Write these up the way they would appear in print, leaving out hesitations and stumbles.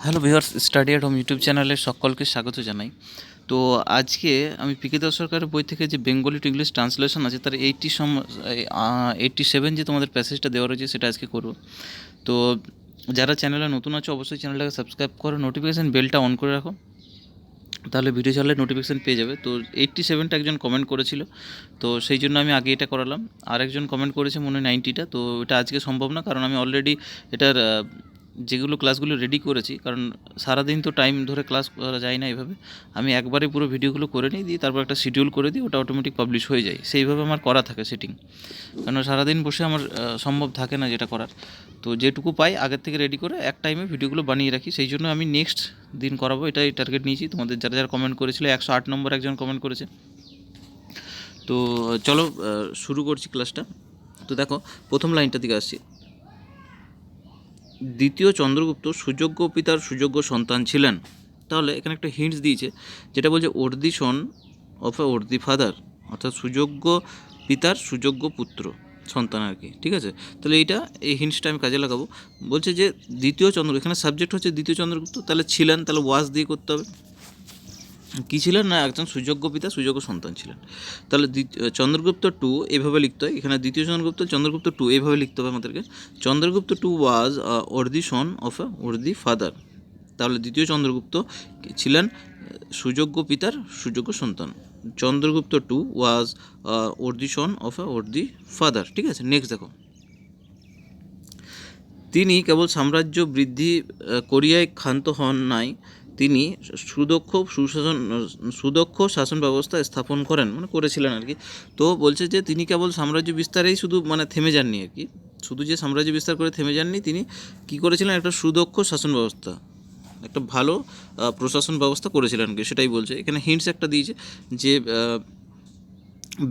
Hello viewers, study at home YouTube চ্যানেলে সকলকে স্বাগত জানাই। তো আজকে আমি পিকে দাস সরকারের বই থেকে যে বেঙ্গলি টু ইংলিশ ট্রান্সলেশন আছে তার 87 যে তোমাদের প্যাসেজটা দেওয়া রয়েছে সেটা আজকে করব। তো যারা চ্যানেলে নতুন আছে অবশ্যই চ্যানেলটাকে সাবস্ক্রাইব করো, নোটিফিকেশান বেলটা অন করে রাখো, তাহলে ভিডিও ছাড়লে নোটিফিকেশান পেয়ে যাবে। তো 87টা একজন কমেন্ট করেছিল, তো সেই জন্য আমি আগে এটা করালাম। আর একজন কমেন্ট করেছে মনে হয় 90টা, তো এটা আজকে সম্ভব না, কারণ আমি অলরেডি এটার যেগুলো ক্লাসগুলো রেডি করেছি, কারণ সারাদিন তো টাইম ধরে ক্লাস করা যায় না এভাবে। আমি একবারে পুরো ভিডিওগুলো করে নিই, দিয়ে তারপর একটা শিডিউল করে দিই, ওটা অটোমেটিক পাবলিশ হয়ে যায়। সেইভাবে আমার করা থাকে সেটিং, কারণ সারাদিন বসে আমার সম্ভব থাকে না যেটা করার। তো যেটুকু পাই আগের থেকে রেডি করে এক টাইমে ভিডিওগুলো বানিয়ে রাখি, সেই জন্য আমি নেক্সট দিন করাবো এটাই টার্গেট নিয়েছি। তোমাদের যারা যারা কমেন্ট করেছিল, 108 নম্বর একজন কমেন্ট করেছে। তো চলো শুরু করছি ক্লাসটা। তো দেখো, প্রথম লাইনটা দিকে আসছি। দ্বিতীয় চন্দ্রগুপ্ত সুযোগ্য পিতার সুযোগ্য সন্তান ছিলেন। তাহলে এখানে একটা হিন্টস দিয়েছে, যেটা বলছে worthy son of a worthy father, অর্থাৎ সুযোগ্য পিতার সুযোগ্য পুত্র সন্তান আর কি। ঠিক আছে, তাহলে এই হিন্টসটা আমি কাজে লাগাবো। বলছে যে দ্বিতীয় চন্দ্র, এখানে সাবজেক্ট হচ্ছে দ্বিতীয় চন্দ্রগুপ্ত, তাহলে ছিলেন, তাহলে ওয়াজ দিয়ে করতে হবে। কী ছিলেন না, একজন সুযোগ্য পিতা সুযোগ্য সন্তান ছিলেন। তাহলে চন্দ্রগুপ্ত টু এভাবে লিখতে হয়, এখানে দ্বিতীয় চন্দ্রগুপ্ত টু এইভাবে লিখতে হবে আমাদেরকে। Chandragupta two was worthy son of a worthy father. তাহলে দ্বিতীয় চন্দ্রগুপ্ত ছিলেন সুযোগ্য পিতার সুযোগ্য সন্তান। Chandragupta two was worthy son of a worthy father. ঠিক আছে, নেক্সট দেখো। তিনি কেবল সাম্রাজ্য বৃদ্ধি করিয়ায় ক্ষান্ত হন নাই, তিনি সুদক্ষ শাসন ব্যবস্থা স্থাপন করেন, মানে করেছিলেন আর কি। তো বলছে যে তিনি কেবল সাম্রাজ্য বিস্তারেই শুধু মানে থেমে যাননি আর কি, শুধু যে সাম্রাজ্য বিস্তার করে থেমে যাননি, তিনি কী করেছিলেন, একটা সুদক্ষ শাসন ব্যবস্থা, একটা ভালো প্রশাসন ব্যবস্থা করেছিলেন কি, সেটাই বলছে। এখানে হিন্টস একটা দিয়েছে যে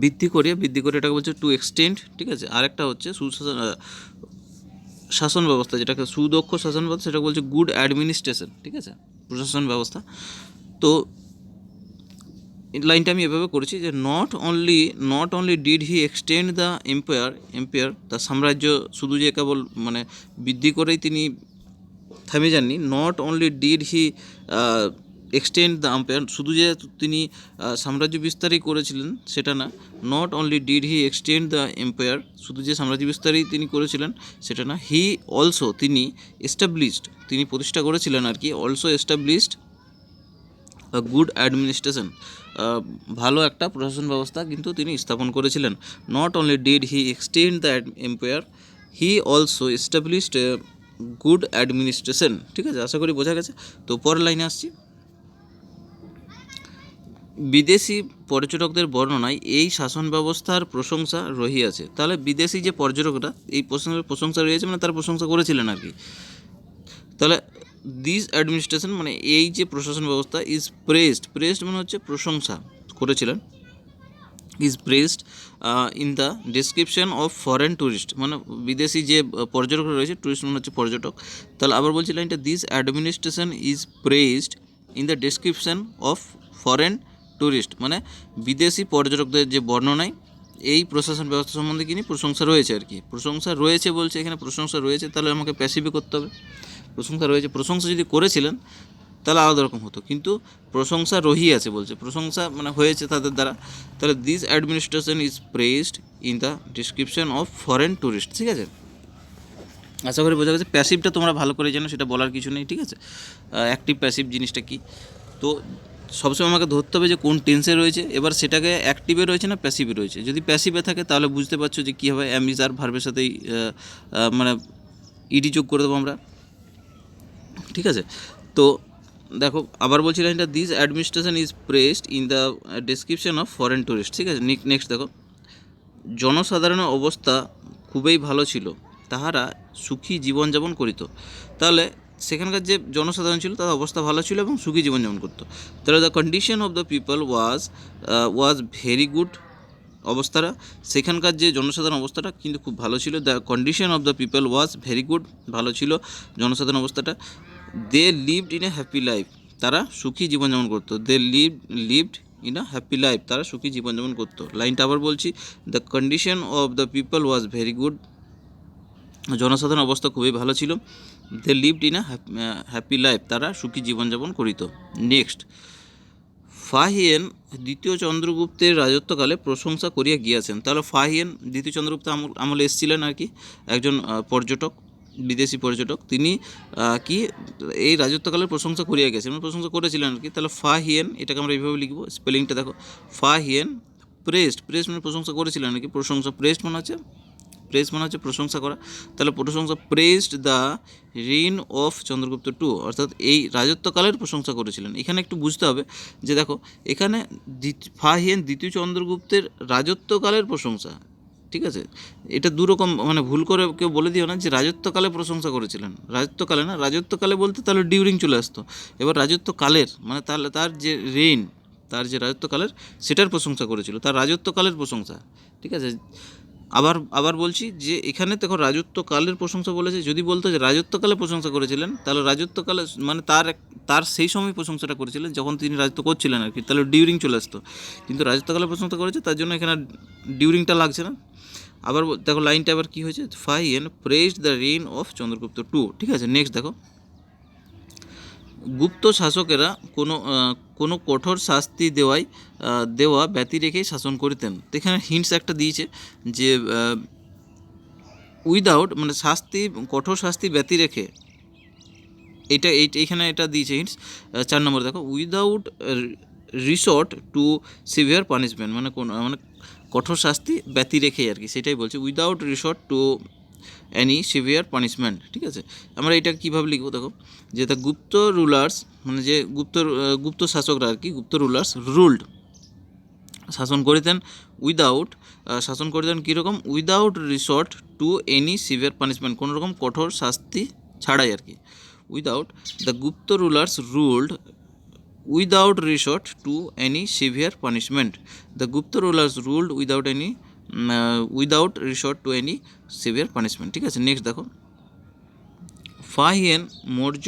বৃদ্ধি করে এটাকে বলছে টু এক্সটেন্ড। ঠিক আছে, আরেকটা হচ্ছে শাসন ব্যবস্থা, যেটাকে সুদক্ষ শাসন ব্যবস্থা, সেটা বলছে গুড অ্যাডমিনিস্ট্রেশন। ঠিক আছে, প্রশাসন ব্যবস্থা। তো লাইনটা আমি এভাবে করেছি যে not only did he extend the empire, তার সাম্রাজ্য শুধু যে কেবল মানে বৃদ্ধি করেই তিনি থেমে যাননি। Not only did he extend the empire, শুধু যে তিনি সাম্রাজ্য বিস্তারই করেছিলেন সেটা না। Not only did he extend the empire, শুধু যে সাম্রাজ্য বিস্তারই তিনি করেছিলেন সেটা না। হি অলসো, তিনি প্রতিষ্ঠা করেছিলেন আর কি, অলসো এস্টাবলিশড গুড অ্যাডমিনিস্ট্রেশন, ভালো একটা প্রশাসন ব্যবস্থা কিন্তু তিনি স্থাপন করেছিলেন। Not only did he extend the empire, he also established good administration. ঠিক আছে, আশা করি বোঝা গেছে। তো পরের লাইনে আসছি। বিদেশি পর্যটকদের বর্ণনায় এই শাসন ব্যবস্থার প্রশংসা রহিয়াছে। তাহলে বিদেশি যে পর্যটকরা এই প্রশংসা রয়েছে, মানে তারা প্রশংসা করেছিলেন আর কি। তাহলে দিস অ্যাডমিনিস্ট্রেশন মানে এই যে প্রশাসন ব্যবস্থা ইজ প্রেসড মানে হচ্ছে প্রশংসা করেছিলেন, is praised in the description of foreign tourist, মানে বিদেশি যে পর্যটকরা রয়েছে, ট্যুরিস্ট মানে হচ্ছে পর্যটক। তাহলে আবার বলছি লাইনটা, this administration is praised in the description of foreign tourist, মানে বিদেশি পর্যটকদের যে বর্ণনায় এই প্রশাসন ব্যবস্থা সম্বন্ধে কিনি প্রশংসা রয়েছে আর কি। প্রশংসা রয়েছে বলছে এখানে, প্রশংসা রয়েছে, তাহলে আমাকে প্যাসিভে করতে হবে। প্রশংসা রয়েছে, প্রশংসা যদি করেছিলেন তাহলে আলাদা রকম হতো, কিন্তু প্রশংসা রহিয়াছে বলছে, প্রশংসা মানে হয়েছে তাদের দ্বারা। তাহলে this administration is praised in the description of foreign tourist. ঠিক আছে, আশা করি বোঝা গেছে। প্যাসিভটা তোমরা ভালো করে জানো, সেটা বলার কিছু নেই। ঠিক আছে, অ্যাক্টিভ প্যাসিভ জিনিসটা কি, তো সবসময় আমাকে ধরতে হবে যে কোন টেন্সে রয়েছে, এবার সেটাকে অ্যাক্টিভে রয়েছে না প্যাসিভে রয়েছে। যদি প্যাসিভে থাকে তাহলে বুঝতে পারছো যে কী হবে, অ্যাম ইজ আর ভার্বের সাথেই মানে ইডি যোগ করে দেবো আমরা। ঠিক আছে, তো দেখো আবার বলছি লাইনটা, this administration is praised in the description of foreign tourist. ঠিক আছে, নেক্সট দেখো। জনসাধারণের অবস্থা খুবই ভালো ছিল, তাহারা সুখী জীবনযাপন করিত। তাহলে সেখানকার যে জনসাধারণ ছিল তাদের অবস্থা ভালো ছিল এবং সুখী জীবনযাপন করতো। তাহলে the condition of the people was very good, অবস্থাটা সেখানকার যে জনসাধারণ অবস্থাটা কিন্তু খুব ভালো ছিল। The condition of the people was very good, ভালো ছিল জনসাধারণ অবস্থাটা। They lived in a happy life, তারা সুখী জীবনযাপন করতো। They lived in a happy life, তারা সুখী জীবনযাপন করতো। লাইনটা আবার বলছি, the condition of the people was very good, জনসাধারণ অবস্থা খুবই ভালো ছিল। দে lived in a happy life, তারা সুখী জীবনযাপন করিত। নেক্সট, ফাহিয়েন দ্বিতীয় চন্দ্রগুপ্তের রাজত্বকালে প্রশংসা করিয়া গিয়াছেন। তাহলে ফাহিয়েন দ্বিতীয় চন্দ্রগুপ্ত আমলে এসেছিলেন আর কি, একজন পর্যটক, বিদেশি পর্যটক। তিনি কি এই রাজত্বকালের প্রশংসা করিয়া গেছেন, প্রশংসা করেছিলেন আর কি। তাহলে ফাহিয়েন, এটাকে আমরা এইভাবে লিখবো, স্পেলিংটা দেখো, ফাহিয়েন প্রেস্ট, প্রেস্ট মানে প্রশংসা করেছিলেন আর কি, প্রশংসা, প্রেস্ট মানে হচ্ছে প্রশংসা করা। তাহলে প্রশংসা, praised the reign of Chandragupta two, অর্থাৎ এই রাজত্বকালের প্রশংসা করেছিলেন। এখানে একটু বুঝতে হবে যে দেখো, এখানে ফাহিয়েন দ্বিতীয় চন্দ্রগুপ্তের রাজত্বকালের প্রশংসা, ঠিক আছে, এটা দুরকম, মানে ভুল করে কেউ বলে দিও না যে রাজত্বকালে প্রশংসা করেছিলেন, রাজত্বকালে না, রাজত্বকালে বলতে তাহলে ডিউরিং চলে আসতো। এবার রাজত্বকালের মানে তাহলে তার যে রেইন, তার যে রাজত্বকালের, সেটার প্রশংসা করেছিল, তার রাজত্বকালের প্রশংসা, ঠিক আছে। আবার বলছি যে এখানে দেখো রাজত্বকালের প্রশংসা বলেছে, যদি বলতো যে রাজত্বকালে প্রশংসা করেছিলেন, তাহলে রাজত্বকালে মানে তার সেই সময় প্রশংসাটা করেছিলেন যখন তিনি রাজত্ব করছিলেন আর কি, তাহলে ডিউরিং চলে আসতো। কিন্তু রাজত্বকালে প্রশংসা করেছে, তার জন্য এখানে ডিউরিংটা লাগছে না। আবার দেখো লাইনটা আবার কী হয়েছে, Fahien praised the reign of Chandragupta two, ঠিক আছে। নেক্সট দেখো, গুপ্ত শাসকেরা কোনো কঠোর শাস্তি দেওয়া ব্যতি রেখেই শাসন করিতেন। তো এখানে হিন্টস একটা দিয়েছে যে উইদাউট মানে শাস্তি, কঠোর শাস্তি ব্যতি রেখে, এইখানে এটা দিয়েছে হিন্টস। 4 নম্বর দেখো, without resort to severe punishment, মানে কঠোর শাস্তি ব্যতি রেখে আর কি, সেটাই বলছে, without resort to any severe punishment, ঠিক আছে। আমরা এটা কীভাবে লিখবো দেখো, যে দ্য গুপ্ত রুলার্স, মানে যে গুপ্ত শাসকরা আর কি, গুপ্ত রুলার্স রুলড, শাসন করিতেন, শাসন করিতেন কীরকম, without resort to any severe punishment, কোনো রকম কঠোর শাস্তি ছাড়াই আর কি। The Gupta rulers ruled without resort to any severe punishment, the Gupta rulers ruled without resort to any severe punishment, ঠিক আছে। নেক্সট দেখো, ফাহিয়েন মৌর্য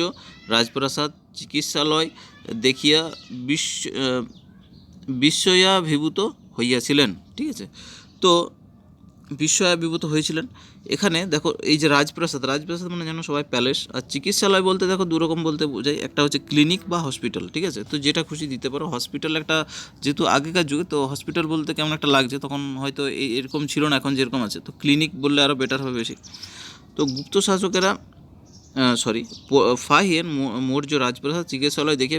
রাজপ্রাসাদ চিকিৎসালয় দেখিয়া বিস্ময়াভিভূত হইয়াছিলেন, ঠিক আছে। তো বিস্ময়াভিভূত হয়েছিলেন, এখানে দেখো এই যে রাজপ্রাসাদ মানে জানো সবাই প্যালেস, আর চিকিৎসালয় বলতে দেখো দুরকম বলতে বোঝায়, একটা হচ্ছে ক্লিনিক বা হসপিটাল, ঠিক আছে। তো যেটা খুশি দিতে পারো। হসপিটাল একটা, যেহেতু আগেকার যুগে তো হসপিটাল বলতে কেমন একটা লাগছে, তখন হয়তো এরকম ছিল না, এখন যেরকম আছে, তো ক্লিনিক বললে আরও বেটার হবে বেশি। তো গুপ্ত শাসকেরা ফাহিয়েন মৌর্য রাজপ্রাসাদ চিকিৎসালয় দেখে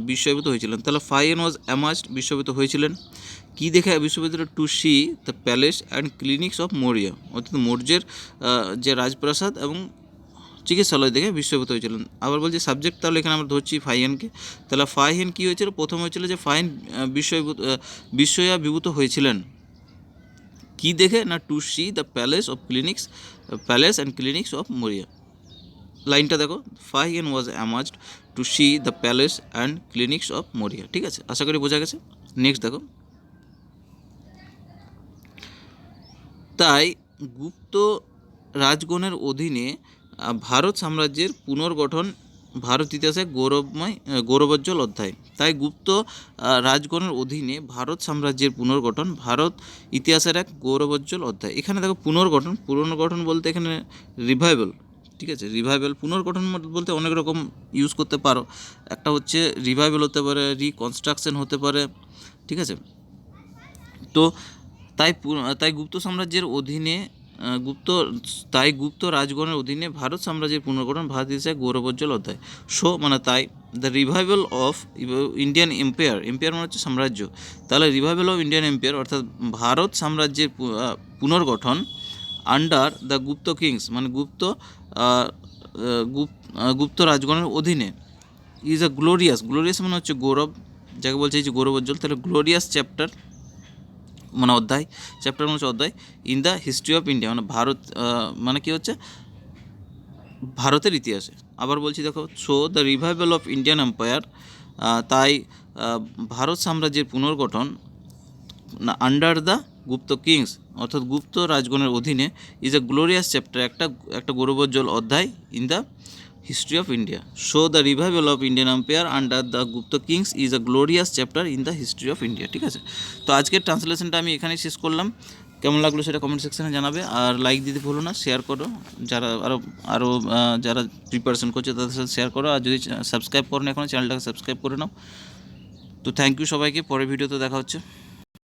বিস্ময়ভূত হয়েছিলেন। তাহলে ফাহিয়েন ওয়াজ অ্যামাজড, বিস্ময়ভূত হয়েছিলেন, কী দেখে বিস্ময়ভূত, to see the palace and clinics of Maurya, অর্থাৎ মৌর্যের যে রাজপ্রাসাদ এবং চিকিৎসালয় দেখে বিস্ময়ভূত হয়েছিলেন। আবার বলছি সাবজেক্ট, তাহলে এখানে আমরা ধরছি ফাহিয়েনকে। তাহলে ফাহিয়েন কী হয়েছিল, প্রথম হয়েছিল যে ফাহিয়েন বিস্ময়াভিভূত হয়েছিলেন, কী দেখে না, to see the palace and clinics of Maurya. লাইনটা দেখো, Fahien was amazed to see the palace and clinics of Maurya, ঠিক আছে। আশা করি বোঝা গেছে। নেক্সট দেখো, তাই গুপ্ত রাজগণের অধীনে ভারত সাম্রাজ্যের পুনর্গঠন ভারত ইতিহাসে গৌরবোজ্জ্বল অধ্যায়। তাই গুপ্ত রাজগণের অধীনে ভারত সাম্রাজ্যের পুনর্গঠন ভারত ইতিহাসের এক গৌরবোজ্জ্বল অধ্যায়। এখানে দেখো পুনর্গঠন বলতে এখানে রিভাইভাল, ঠিক আছে। রিভাইভাল, পুনর্গঠন বলতে অনেক রকম ইউজ করতে পারো, একটা হচ্ছে রিভাইভাল হতে পারে, রিকনস্ট্রাকশন হতে পারে, ঠিক আছে। তো তাই গুপ্ত সাম্রাজ্যের অধীনে গুপ্ত রাজগণের অধীনে ভারত সাম্রাজ্যের পুনর্গঠন ভারত ইতিহাসে গৌরবোজ্জ্বল অধ্যায়। মানে তাই the revival of Indian empire মানে হচ্ছে সাম্রাজ্য, তাহলে রিভাইভাল অফ ইন্ডিয়ান এম্পায়ার অর্থাৎ ভারত সাম্রাজ্যের পুনর্গঠন আন্ডার দ্য গুপ্ত কিংস, মানে গুপ্ত রাজগণের অধীনে, ইজ আ গ্লোরিয়াস মানে হচ্ছে গৌরব, যাকে বলছে এই যে গৌরবোজ্জ্বল, তাহলে গ্লোরিয়াস চ্যাপ্টার মানে অধ্যায়, চ্যাপ্টার মানে হচ্ছে অধ্যায়, in the history of India, মানে ভারত মানে কী হচ্ছে ভারতের ইতিহাসে। আবার বলছি দেখো, so the revival of Indian empire, তাই ভারত সাম্রাজ্যের পুনর্গঠন আন্ডার দ্য গুপ্ত কিংস অর্থাৎ গুপ্ত রাজগণের অধীনে, ইজ এ গ্লোরিয়াস চ্যাপ্টার, একটা গৌরবোজ্জ্বল অধ্যায় in the history of India. So the revival of Indian empire under the Gupta kings is a glorious chapter in the history of India, ঠিক আছে। তো আজকের ট্রান্সলেশনটা আমি এখানেই শেষ করলাম। কেমন লাগলো সেটা কমেন্ট সেকশানে জানাবে, আর লাইক দিতে ভুলো না, শেয়ার করো, যারা আরও যারা প্রিপারেশন করছে তাদের সাথে শেয়ার করো, আর যদি সাবস্ক্রাইব করো না এখনও চ্যানেলটাকে সাবস্ক্রাইব করে নাও। তো থ্যাংক ইউ সবাইকে, পরের ভিডিওতে দেখা হচ্ছে।